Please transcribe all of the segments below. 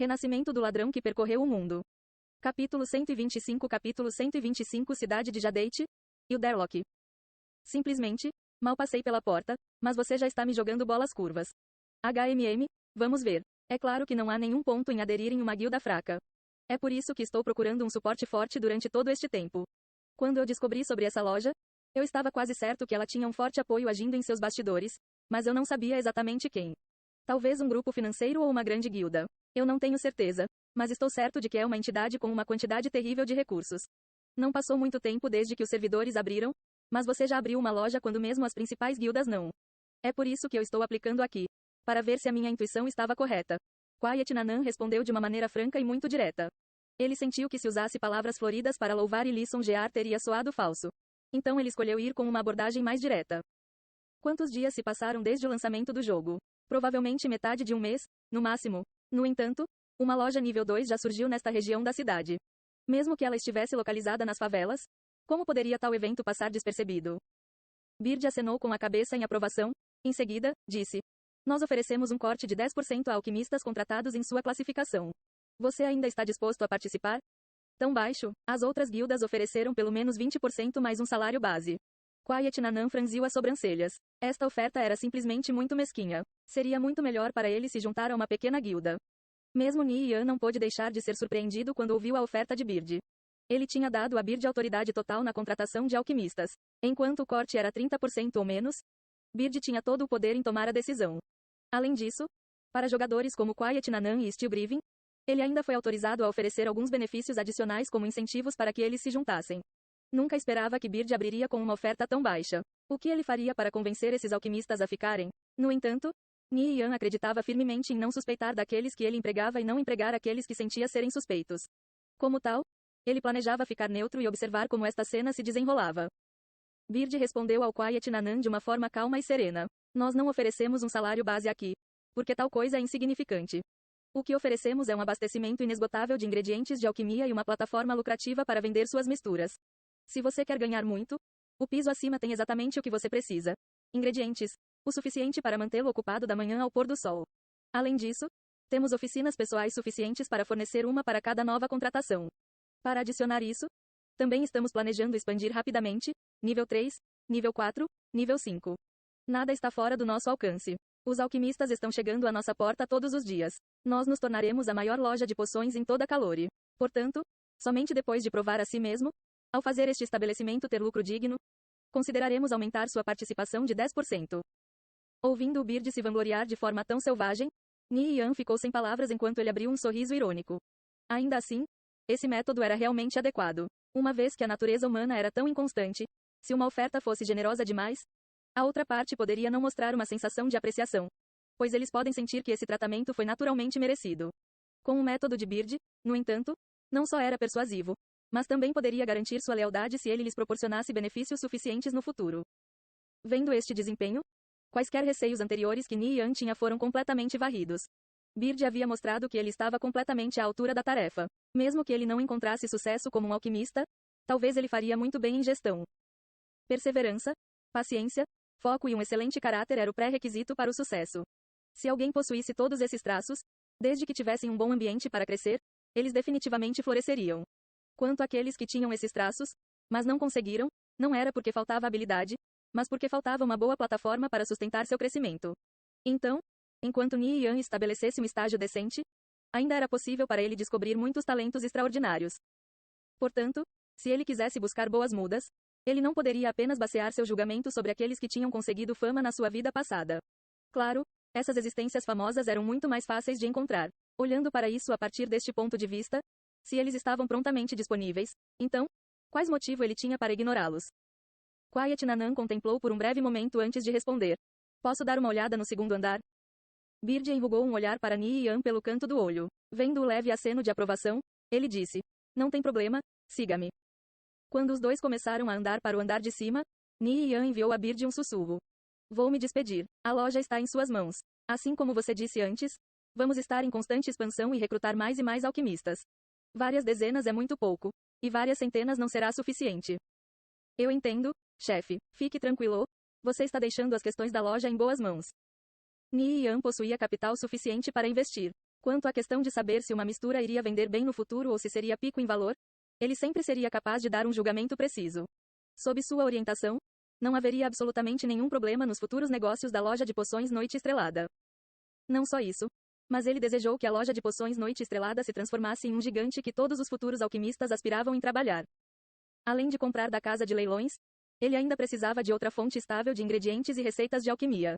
Renascimento do ladrão que percorreu o mundo. Capítulo 125 Cidade de Jadeit e o Derlock. Simplesmente, mal passei pela porta, mas você já está me jogando bolas curvas. Vamos ver. É claro que não há nenhum ponto em aderir em uma guilda fraca. É por isso que estou procurando um suporte forte durante todo este tempo. Quando eu descobri sobre essa loja, eu estava quase certo que ela tinha um forte apoio agindo em seus bastidores, mas eu não sabia exatamente quem. Talvez um grupo financeiro ou uma grande guilda. Eu não tenho certeza, mas estou certo de que é uma entidade com uma quantidade terrível de recursos. Não passou muito tempo desde que os servidores abriram, mas você já abriu uma loja quando mesmo as principais guildas não. É por isso que eu estou aplicando aqui. Para ver se a minha intuição estava correta. Quiet Nanan respondeu de uma maneira franca e muito direta. Ele sentiu que se usasse palavras floridas para louvar e lisonjear teria soado falso. Então ele escolheu ir com uma abordagem mais direta. Quantos dias se passaram desde o lançamento do jogo? Provavelmente metade de um mês, no máximo. No entanto, uma loja nível 2 já surgiu nesta região da cidade. Mesmo que ela estivesse localizada nas favelas, como poderia tal evento passar despercebido? Bird acenou com a cabeça em aprovação. Em seguida, disse: Nós oferecemos um corte de 10% a alquimistas contratados em sua classificação. Você ainda está disposto a participar? Tão baixo, as outras guildas ofereceram pelo menos 20% mais um salário base. Quiet Nanan franziu as sobrancelhas. Esta oferta era simplesmente muito mesquinha. Seria muito melhor para ele se juntar a uma pequena guilda. Mesmo Nian não pôde deixar de ser surpreendido quando ouviu a oferta de Bird. Ele tinha dado a Bird autoridade total na contratação de alquimistas. Enquanto o corte era 30% ou menos, Bird tinha todo o poder em tomar a decisão. Além disso, para jogadores como Quiet Nanan e Steel Brivin, ele ainda foi autorizado a oferecer alguns benefícios adicionais como incentivos para que eles se juntassem. Nunca esperava que Bird abriria com uma oferta tão baixa. O que ele faria para convencer esses alquimistas a ficarem? No entanto, Nian acreditava firmemente em não suspeitar daqueles que ele empregava e não empregar aqueles que sentia serem suspeitos. Como tal, ele planejava ficar neutro e observar como esta cena se desenrolava. Bird respondeu ao Quiet Nanan de uma forma calma e serena. Nós não oferecemos um salário base aqui. Porque tal coisa é insignificante. O que oferecemos é um abastecimento inesgotável de ingredientes de alquimia e uma plataforma lucrativa para vender suas misturas. Se você quer ganhar muito, o piso acima tem exatamente o que você precisa. Ingredientes. O suficiente para mantê-lo ocupado da manhã ao pôr do sol. Além disso, temos oficinas pessoais suficientes para fornecer uma para cada nova contratação. Para adicionar isso, também estamos planejando expandir rapidamente, nível 3, nível 4, nível 5. Nada está fora do nosso alcance. Os alquimistas estão chegando à nossa porta todos os dias. Nós nos tornaremos a maior loja de poções em toda Calore. Portanto, somente depois de provar a si mesmo, ao fazer este estabelecimento ter lucro digno, consideraremos aumentar sua participação de 10%. Ouvindo o Bird se vangloriar de forma tão selvagem, Nian ficou sem palavras enquanto ele abriu um sorriso irônico. Ainda assim, esse método era realmente adequado. Uma vez que a natureza humana era tão inconstante, se uma oferta fosse generosa demais, a outra parte poderia não mostrar uma sensação de apreciação, pois eles podem sentir que esse tratamento foi naturalmente merecido. Com o método de Bird, no entanto, não só era persuasivo, mas também poderia garantir sua lealdade se ele lhes proporcionasse benefícios suficientes no futuro. Vendo este desempenho, quaisquer receios anteriores que Nian tinha foram completamente varridos. Bird havia mostrado que ele estava completamente à altura da tarefa. Mesmo que ele não encontrasse sucesso como um alquimista, talvez ele faria muito bem em gestão. Perseverança, paciência, foco e um excelente caráter era o pré-requisito para o sucesso. Se alguém possuísse todos esses traços, desde que tivessem um bom ambiente para crescer, eles definitivamente floresceriam. Quanto àqueles que tinham esses traços, mas não conseguiram, não era porque faltava habilidade, mas porque faltava uma boa plataforma para sustentar seu crescimento. Então, enquanto Nian estabelecesse um estágio decente, ainda era possível para ele descobrir muitos talentos extraordinários. Portanto, se ele quisesse buscar boas mudas, ele não poderia apenas basear seu julgamento sobre aqueles que tinham conseguido fama na sua vida passada. Claro, essas existências famosas eram muito mais fáceis de encontrar. Olhando para isso a partir deste ponto de vista, se eles estavam prontamente disponíveis, então, quais motivo ele tinha para ignorá-los? Quiet Nanan contemplou por um breve momento antes de responder. Posso dar uma olhada no segundo andar? Bird enrugou um olhar para Nian pelo canto do olho. Vendo o leve aceno de aprovação, ele disse: Não tem problema, siga-me. Quando os dois começaram a andar para o andar de cima, Nian enviou a Bird um sussurro. Vou me despedir. A loja está em suas mãos. Assim como você disse antes, vamos estar em constante expansão e recrutar mais e mais alquimistas. Várias dezenas é muito pouco, e várias centenas não será suficiente. Eu entendo, chefe. Fique tranquilo. Você está deixando as questões da loja em boas mãos. Nian possuía capital suficiente para investir. Quanto à questão de saber se uma mistura iria vender bem no futuro ou se seria pico em valor, ele sempre seria capaz de dar um julgamento preciso. Sob sua orientação, não haveria absolutamente nenhum problema nos futuros negócios da loja de poções Noite Estrelada. Não só isso, mas ele desejou que a loja de poções Noite Estrelada se transformasse em um gigante que todos os futuros alquimistas aspiravam em trabalhar. Além de comprar da casa de leilões, ele ainda precisava de outra fonte estável de ingredientes e receitas de alquimia.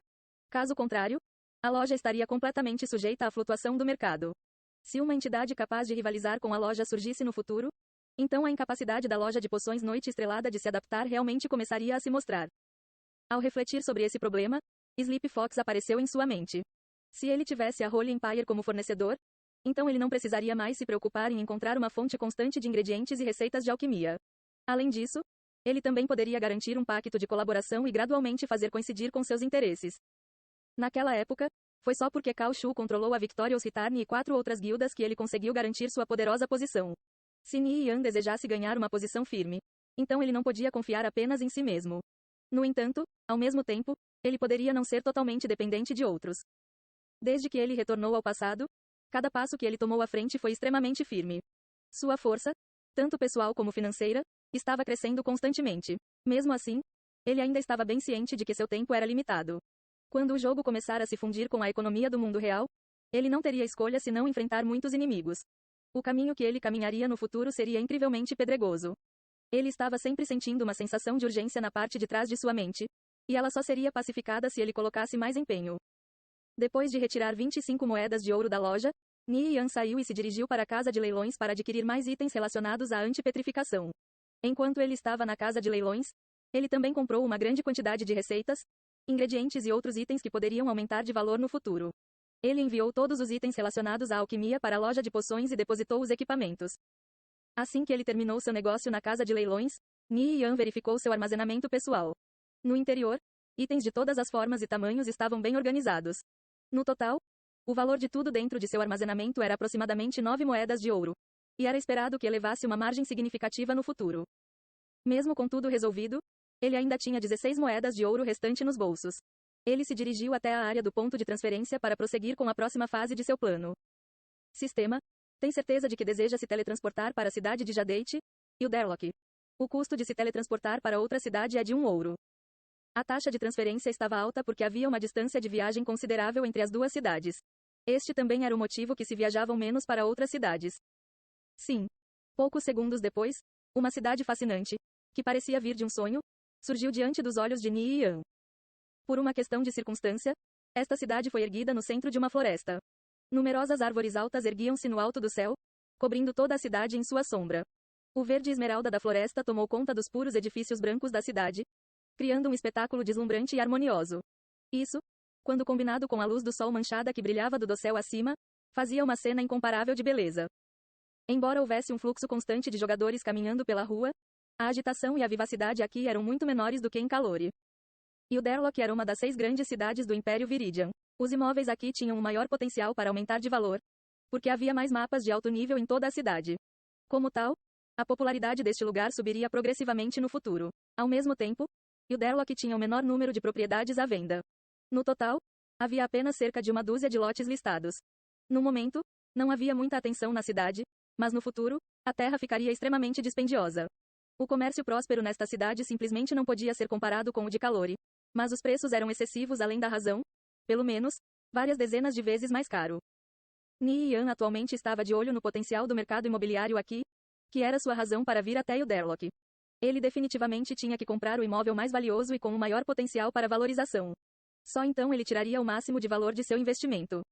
Caso contrário, a loja estaria completamente sujeita à flutuação do mercado. Se uma entidade capaz de rivalizar com a loja surgisse no futuro, então a incapacidade da loja de poções Noite Estrelada de se adaptar realmente começaria a se mostrar. Ao refletir sobre esse problema, Sleep Fox apareceu em sua mente. Se ele tivesse a Holy Empire como fornecedor, então ele não precisaria mais se preocupar em encontrar uma fonte constante de ingredientes e receitas de alquimia. Além disso, ele também poderia garantir um pacto de colaboração e gradualmente fazer coincidir com seus interesses. Naquela época, foi só porque Cao Shu controlou a Victorious Return e 4 outras guildas que ele conseguiu garantir sua poderosa posição. Se Ni Yan desejasse ganhar uma posição firme, então ele não podia confiar apenas em si mesmo. No entanto, ao mesmo tempo, ele poderia não ser totalmente dependente de outros. Desde que ele retornou ao passado, cada passo que ele tomou à frente foi extremamente firme. Sua força, tanto pessoal como financeira, estava crescendo constantemente. Mesmo assim, ele ainda estava bem ciente de que seu tempo era limitado. Quando o jogo começar a se fundir com a economia do mundo real, ele não teria escolha senão enfrentar muitos inimigos. O caminho que ele caminharia no futuro seria incrivelmente pedregoso. Ele estava sempre sentindo uma sensação de urgência na parte de trás de sua mente, e ela só seria pacificada se ele colocasse mais empenho. Depois de retirar 25 moedas de ouro da loja, Ni Yan saiu e se dirigiu para a casa de leilões para adquirir mais itens relacionados à antipetrificação. Enquanto ele estava na casa de leilões, ele também comprou uma grande quantidade de receitas, ingredientes e outros itens que poderiam aumentar de valor no futuro. Ele enviou todos os itens relacionados à alquimia para a loja de poções e depositou os equipamentos. Assim que ele terminou seu negócio na casa de leilões, Ni Yan verificou seu armazenamento pessoal. No interior, itens de todas as formas e tamanhos estavam bem organizados. No total, o valor de tudo dentro de seu armazenamento era aproximadamente 9 moedas de ouro. E era esperado que elevasse uma margem significativa no futuro. Mesmo com tudo resolvido, ele ainda tinha 16 moedas de ouro restante nos bolsos. Ele se dirigiu até a área do ponto de transferência para prosseguir com a próxima fase de seu plano. Sistema: tem certeza de que deseja se teletransportar para a cidade de Jadeit? E o Derlock. O custo de se teletransportar para outra cidade é de 1 ouro. A taxa de transferência estava alta porque havia uma distância de viagem considerável entre as duas cidades. Este também era o motivo que se viajavam menos para outras cidades. Sim. Poucos segundos depois, uma cidade fascinante, que parecia vir de um sonho, surgiu diante dos olhos de Ni Yan. Por uma questão de circunstância, esta cidade foi erguida no centro de uma floresta. Numerosas árvores altas erguiam-se no alto do céu, cobrindo toda a cidade em sua sombra. O verde esmeralda da floresta tomou conta dos puros edifícios brancos da cidade, criando um espetáculo deslumbrante e harmonioso. Isso, quando combinado com a luz do sol manchada que brilhava do dossel acima, fazia uma cena incomparável de beleza. Embora houvesse um fluxo constante de jogadores caminhando pela rua, a agitação e a vivacidade aqui eram muito menores do que em Calore. E o Derlock era uma das 6 grandes cidades do Império Viridian. Os imóveis aqui tinham um maior potencial para aumentar de valor, porque havia mais mapas de alto nível em toda a cidade. Como tal, a popularidade deste lugar subiria progressivamente no futuro. Ao mesmo tempo, o Derlock tinha o menor número de propriedades à venda. No total, havia apenas cerca de uma dúzia de lotes listados. No momento, não havia muita atenção na cidade, mas no futuro, a terra ficaria extremamente dispendiosa. O comércio próspero nesta cidade simplesmente não podia ser comparado com o de Calore. Mas os preços eram excessivos além da razão, pelo menos, várias dezenas de vezes mais caro. Ni Yan atualmente estava de olho no potencial do mercado imobiliário aqui, que era sua razão para vir até o Derlock. Ele definitivamente tinha que comprar o imóvel mais valioso e com o maior potencial para valorização. Só então ele tiraria o máximo de valor de seu investimento.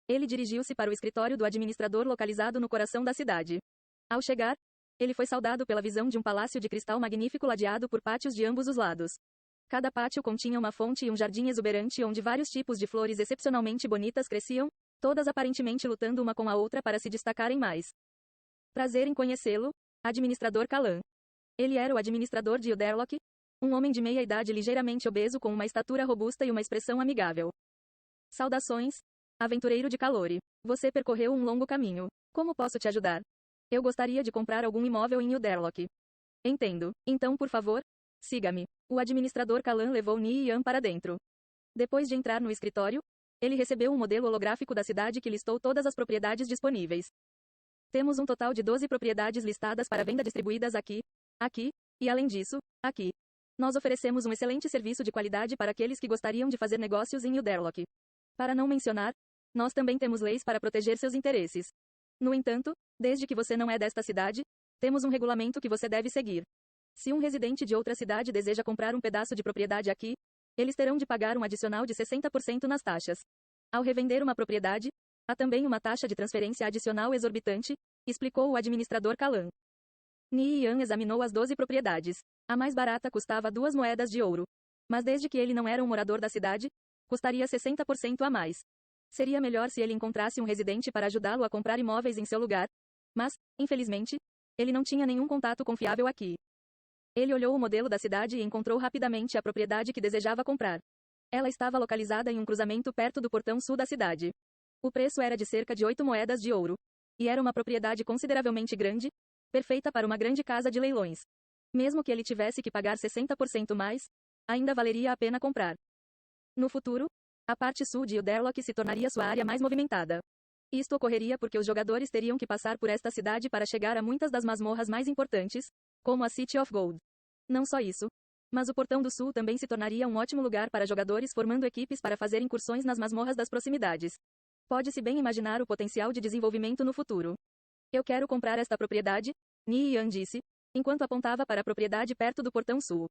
Ele dirigiu-se para o escritório do administrador localizado no coração da cidade. Ao chegar, ele foi saudado pela visão de um palácio de cristal magnífico ladeado por pátios de ambos os lados. Cada pátio continha uma fonte e um jardim exuberante onde vários tipos de flores excepcionalmente bonitas cresciam, todas aparentemente lutando uma com a outra para se destacarem mais. Prazer em conhecê-lo, administrador Kalan. Ele era o administrador de Derlock, um homem de meia idade ligeiramente obeso com uma estatura robusta e uma expressão amigável. Saudações, aventureiro de Calore. Você percorreu um longo caminho. Como posso te ajudar? Eu gostaria de comprar algum imóvel em Derlock. Entendo. Então, por favor, siga-me. O administrador Kalan levou Ni Yan para dentro. Depois de entrar no escritório, ele recebeu um modelo holográfico da cidade que listou todas as propriedades disponíveis. Temos um total de 12 propriedades listadas para venda distribuídas aqui, aqui, e além disso, aqui. Nós oferecemos um excelente serviço de qualidade para aqueles que gostariam de fazer negócios em New Derlock. Para não mencionar, nós também temos leis para proteger seus interesses. No entanto, desde que você não é desta cidade, temos um regulamento que você deve seguir. Se um residente de outra cidade deseja comprar um pedaço de propriedade aqui, eles terão de pagar um adicional de 60% nas taxas. Ao revender uma propriedade, há também uma taxa de transferência adicional exorbitante, explicou o administrador Kalan. Ni Yan examinou as 12 propriedades. A mais barata custava 2 moedas de ouro. Mas desde que ele não era um morador da cidade, custaria 60% a mais. Seria melhor se ele encontrasse um residente para ajudá-lo a comprar imóveis em seu lugar. Mas, infelizmente, ele não tinha nenhum contato confiável aqui. Ele olhou o modelo da cidade e encontrou rapidamente a propriedade que desejava comprar. Ela estava localizada em um cruzamento perto do portão sul da cidade. O preço era de cerca de 8 moedas de ouro. E era uma propriedade consideravelmente grande, perfeita para uma grande casa de leilões. Mesmo que ele tivesse que pagar 60% mais, ainda valeria a pena comprar. No futuro, a parte sul de Uderlock se tornaria sua área mais movimentada. Isto ocorreria porque os jogadores teriam que passar por esta cidade para chegar a muitas das masmorras mais importantes, como a City of Gold. Não só isso, mas o Portão do Sul também se tornaria um ótimo lugar para jogadores formando equipes para fazer incursões nas masmorras das proximidades. Pode-se bem imaginar o potencial de desenvolvimento no futuro. Eu quero comprar esta propriedade, Ni Yan disse, enquanto apontava para a propriedade perto do Portão Sul.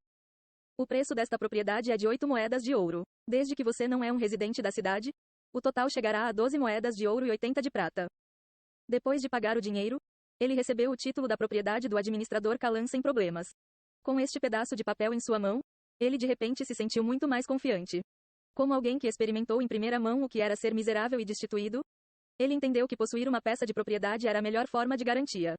O preço desta propriedade é de 8 moedas de ouro. Desde que você não é um residente da cidade, o total chegará a 12 moedas de ouro e 80 de prata. Depois de pagar o dinheiro, ele recebeu o título da propriedade do administrador Kalan sem problemas. Com este pedaço de papel em sua mão, ele de repente se sentiu muito mais confiante. Como alguém que experimentou em primeira mão o que era ser miserável e destituído, ele entendeu que possuir uma peça de propriedade era a melhor forma de garantia.